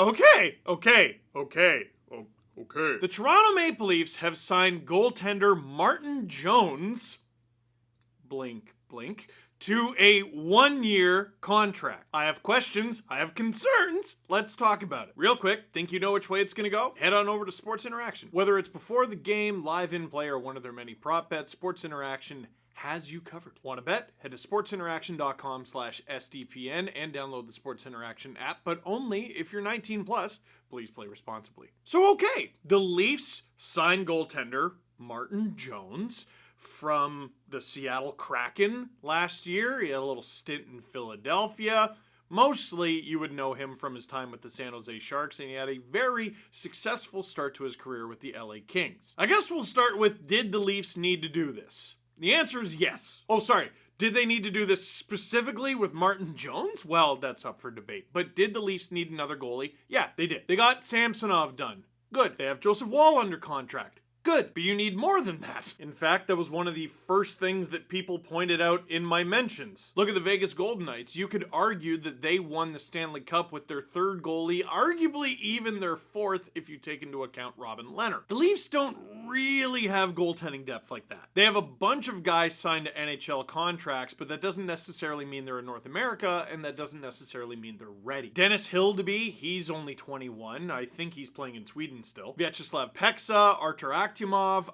Okay. The Toronto Maple Leafs have signed goaltender Martin Jones, blink, blink, to a 1-year contract. I have questions, I have concerns, let's talk about it. Real quick, think you know which way it's gonna go? Head on over to Sports Interaction. Whether it's before the game, live in play, or one of their many prop bets, Sports Interaction has you covered. Want to bet? Head to sportsinteraction.com/SDPN and download the Sports Interaction app, but only if you're 19 plus. Please play responsibly. So okay, the Leafs signed goaltender Martin Jones from the Seattle Kraken last year. He had a little stint in Philadelphia. Mostly, you would know him from his time with the San Jose Sharks, and he had a very successful start to his career with the LA Kings. I guess we'll start with, did the Leafs need to do this? The answer is yes. Oh, sorry. Did they need to do this specifically with Martin Jones? Well, that's up for debate. But did the Leafs need another goalie? Yeah, they did. They got Samsonov done. Good. They have Joseph Woll under contract. Good, but you need more than that. In fact, that was one of the first things that people pointed out in my mentions. Look at the Vegas Golden Knights. You could argue that they won the Stanley Cup with their third goalie, arguably even their fourth if you take into account Robin Leonard. The Leafs don't really have goaltending depth like that. They have a bunch of guys signed to NHL contracts, but that doesn't necessarily mean they're in North America, and that doesn't necessarily mean they're ready. Dennis Hildeby, he's only 21. I think he's playing in Sweden still. Vyacheslav Peksa, Artur Akhtimov,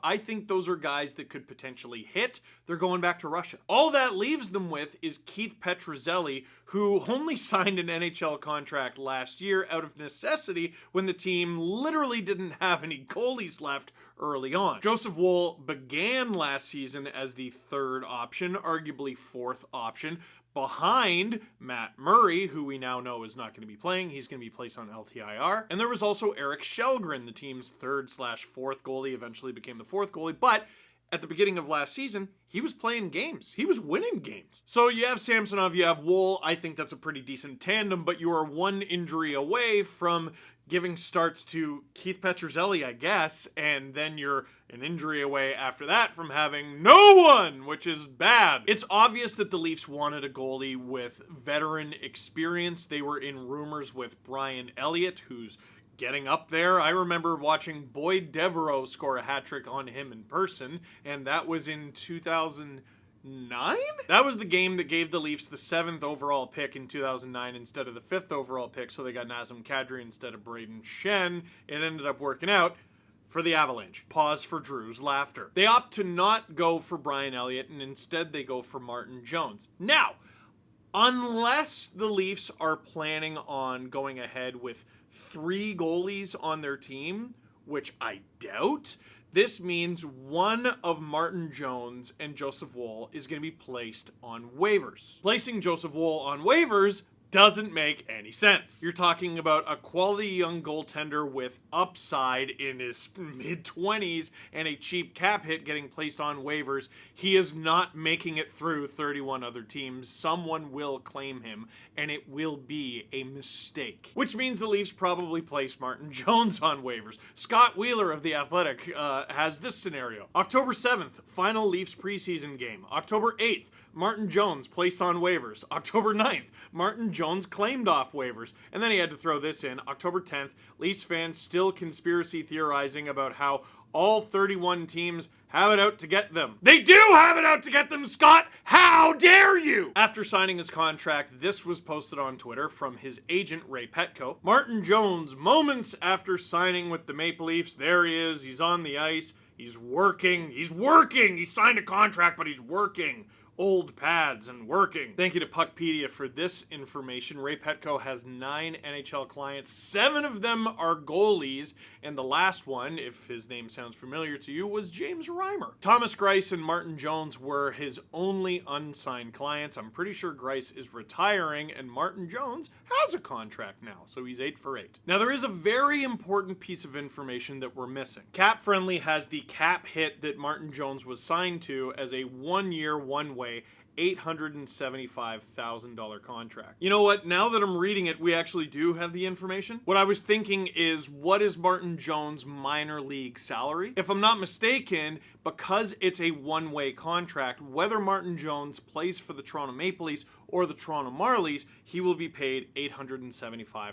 I think those are guys that could potentially hit. They're going back to Russia. All that leaves them with is Keith Petruzzelli, who only signed an NHL contract last year out of necessity when the team literally didn't have any goalies left early on. Joseph Woll began last season as the third option, arguably fourth option, behind Matt Murray, who we now know is not going to be playing. He's going to be placed on LTIR. And there was also Eric Källgren, the team's third/fourth goalie, eventually became the fourth goalie, but at the beginning of last season, he was playing games. He was winning games. So you have Samsonov, you have Woll. I think that's a pretty decent tandem, but you are one injury away from giving starts to Keith Petruzzelli, I guess, and then you're an injury away after that from having no one, which is bad. It's obvious that the Leafs wanted a goalie with veteran experience. They were in rumors with Brian Elliott, who's getting up there. I remember watching Boyd Devereaux score a hat trick on him in person, and that was in 2009? That was the game that gave the Leafs the 7th overall pick in 2009 instead of the 5th overall pick, so they got Nazem Kadri instead of Braden Shen. It ended up working out for the Avalanche. Pause for Drew's laughter. They opt to not go for Brian Elliott, and instead they go for Martin Jones. Now, unless the Leafs are planning on going ahead with 3 goalies on their team, which I doubt, this means one of Martin Jones and Joseph Woll is going to be placed on waivers. Placing Joseph Woll on waivers doesn't make any sense. You're talking about a quality young goaltender with upside in his mid-20s and a cheap cap hit getting placed on waivers. He is not making it through 31 other teams. Someone will claim him, and it will be a mistake. Which means the Leafs probably place Martin Jones on waivers. Scott Wheeler of The Athletic has this scenario. October 7th, final Leafs preseason game. October 8th, Martin Jones placed on waivers. October 9th, Martin Jones claimed off waivers. And then he had to throw this in. October 10th, Leafs fans still conspiracy theorizing about how all 31 teams have it out to get them. They do have it out to get them, Scott! How dare you! After signing his contract, this was posted on Twitter from his agent, Ray Petco. Martin Jones, moments after signing with the Maple Leafs, there he is, he's on the ice, he's working! He signed a contract, but he's working. Old pads and working. Thank you to Puckpedia for this information. Ray Petco has 9 NHL clients. 7 of them are goalies, and the last one, if his name sounds familiar to you, was James Reimer. Thomas Greiss and Martin Jones were his only unsigned clients. I'm pretty sure Greiss is retiring, and Martin Jones has a contract now, so he's 8 for 8. Now, there is a very important piece of information that we're missing. Cap Friendly has the cap hit that Martin Jones was signed to as a 1-year, one-way $875,000 contract. You know what? Now that I'm reading it, we actually do have the information. What I was thinking is, what is Martin Jones' minor league salary? If I'm not mistaken, because it's a one-way contract, whether Martin Jones plays for the Toronto Maple Leafs or the Toronto Marlies, he will be paid $875,000.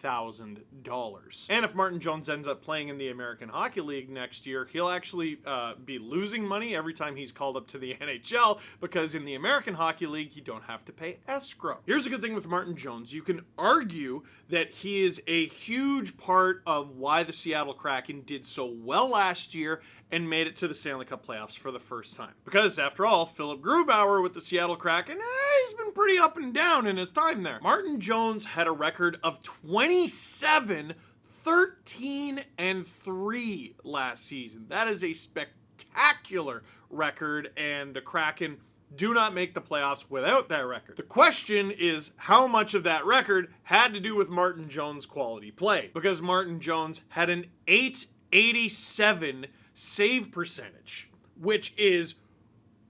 $100,000. And if Martin Jones ends up playing in the American Hockey League next year, he'll actually be losing money every time he's called up to the NHL, because in the American Hockey League, you don't have to pay escrow. Here's a good thing with Martin Jones. You can argue that he is a huge part of why the Seattle Kraken did so well last year and made it to the Stanley Cup playoffs for the first time. Because, after all, Philip Grubauer with the Seattle Kraken, he's been pretty up and down in his time there. Martin Jones had a record of 27-13-3 last season. That is a spectacular record, and the Kraken do not make the playoffs without that record. The question is how much of that record had to do with Martin Jones' quality play. Because Martin Jones had an .887 save percentage, which is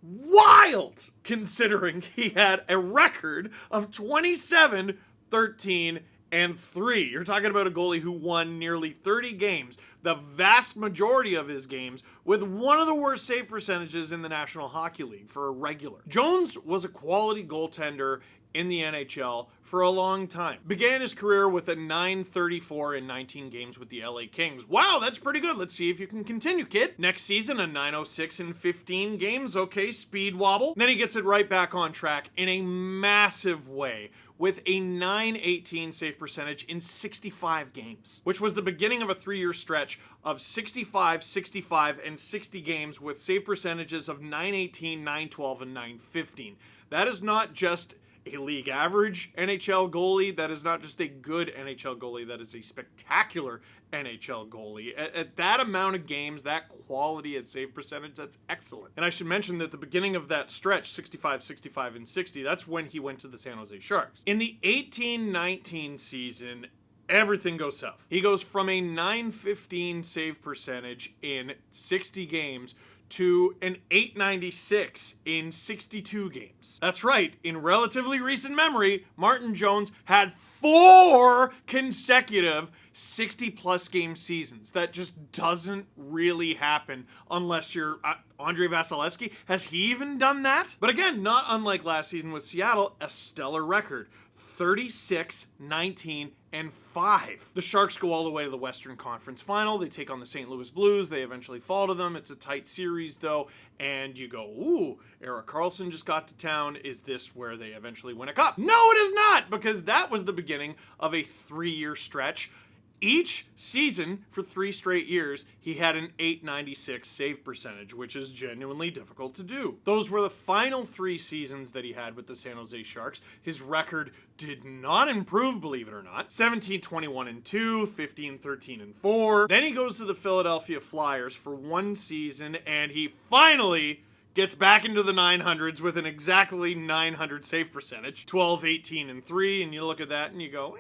wild considering he had a record of 27-13-3. You're talking about a goalie who won nearly 30 games, the vast majority of his games, with one of the worst save percentages in the National Hockey League for a regular. Jones was a quality goaltender in the NHL for a long time. Began his career with a .934 in 19 games with the LA Kings. Wow, that's pretty good. Let's see if you can continue, kid. Next season, a .906 in 15 games. Okay, speed wobble. Then he gets it right back on track in a massive way with a .918 save percentage in 65 games, which was the beginning of a 3-year stretch of 65, 65, and 60 games with save percentages of .918, .912, and .915. That is not just a league average NHL goalie. That is not just a good NHL goalie. That is a spectacular NHL goalie. At that amount of games, that quality at save percentage, that's excellent. And I should mention that the beginning of that stretch, 65, 65, and 60, that's when he went to the San Jose Sharks. In the 18-19 season, everything goes south. He goes from a .915 save percentage in 60 games to an .896 in 62 games. That's right, in relatively recent memory, Martin Jones had 4 consecutive 60-plus game seasons. That just doesn't really happen unless you're Andrei Vasilevsky. Has he even done that? But again, not unlike last season with Seattle, a stellar record. 36, 19, and 5. The Sharks go all the way to the Western Conference Final. They take on the St. Louis Blues. They eventually fall to them. It's a tight series, though, and you go, ooh, Erik Karlsson just got to town. Is this where they eventually win a cup? No, it is not, because that was the beginning of a 3-year stretch. Each season for 3 straight years, he had an .896 save percentage, which is genuinely difficult to do. Those were the final 3 seasons that he had with the San Jose Sharks. His record did not improve, believe it or not. 17-21-2, 15-13-4. Then he goes to the Philadelphia Flyers for 1 season, and he finally gets back into the 900s with an exactly 900 save percentage. 12-18-3, and you look at that and you go,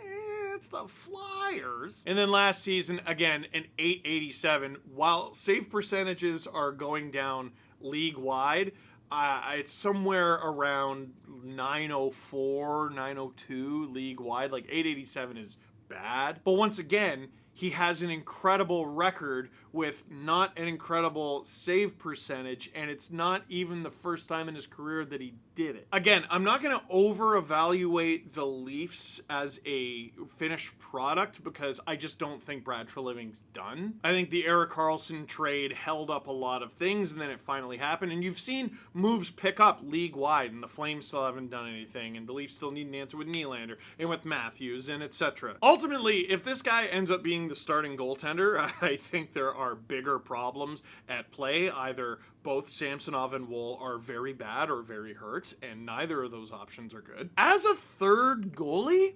it's the Flyers. And then last season, again, an .887. While save percentages are going down league-wide, it's somewhere around .904, .902 league-wide. Like, .887 is bad. But once again, he has an incredible record with not an incredible save percentage, and it's not even the first time in his career that he did it. Again, I'm not going to over-evaluate the Leafs as a finished product because I just don't think Brad Treliving's done. I think the Erik Karlsson trade held up a lot of things, and then it finally happened, and you've seen moves pick up league-wide, and the Flames still haven't done anything, and the Leafs still need an answer with Nylander, and with Matthews, and etc. Ultimately, if this guy ends up being the starting goaltender, I think there are bigger problems at play. Either both Samsonov and Woll are very bad or very hurt, and neither of those options are good. As a third goalie,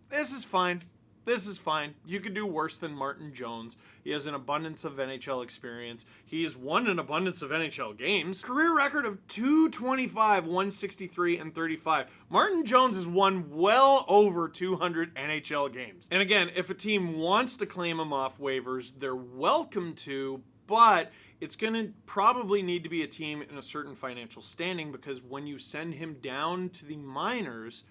this is fine. This is fine. You could do worse than Martin Jones. He has an abundance of NHL experience. He's won an abundance of NHL games. Career record of .225, .163, and .35. Martin Jones has won well over 200 NHL games. And again, if a team wants to claim him off waivers, they're welcome to, but it's going to probably need to be a team in a certain financial standing, because when you send him down to the minors,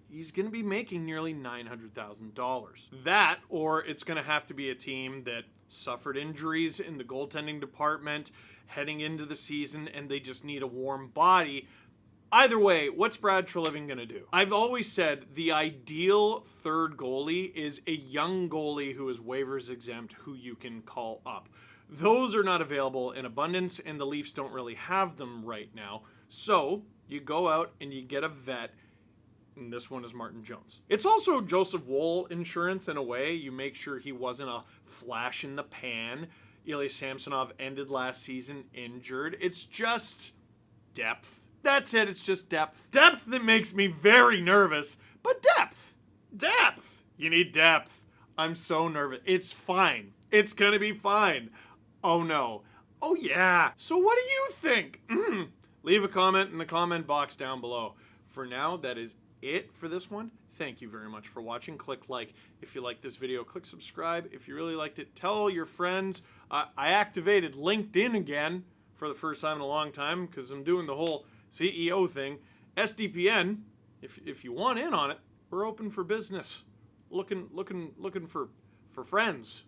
he's going to be making nearly $900,000. That, or it's going to have to be a team that suffered injuries in the goaltending department heading into the season, and they just need a warm body. Either way, what's Brad Treliving going to do? I've always said the ideal third goalie is a young goalie who is waivers exempt who you can call up. Those are not available in abundance, and the Leafs don't really have them right now. So you go out and you get a vet, and this one is Martin Jones. It's also Joseph Woll insurance in a way. You make sure he wasn't a flash in the pan. Ilya Samsonov ended last season injured. It's just depth. That's it. It's just depth. Depth that makes me very nervous, but depth. Depth. You need depth. I'm so nervous. It's fine. It's going to be fine. Oh no. Oh yeah. So what do you think? Leave a comment in the comment box down below. For now, that is it for this one. Thank you very much for watching. Click like if you like this video. Click subscribe if you really liked it. Tell your friends. I activated LinkedIn again for the first time in a long time because I'm doing the whole CEO thing. SDPN, if you want in on it, we're open for business. Looking for friends.